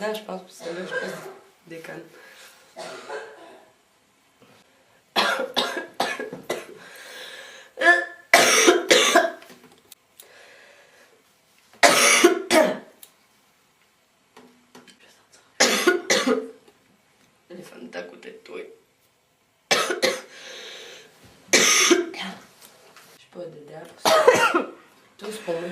dedans, je pense, pour celle-là, je sais pas si je déconne. Téléphone est à côté de toi. Je suis pas dedans pour ça. Tout c'est pour moi.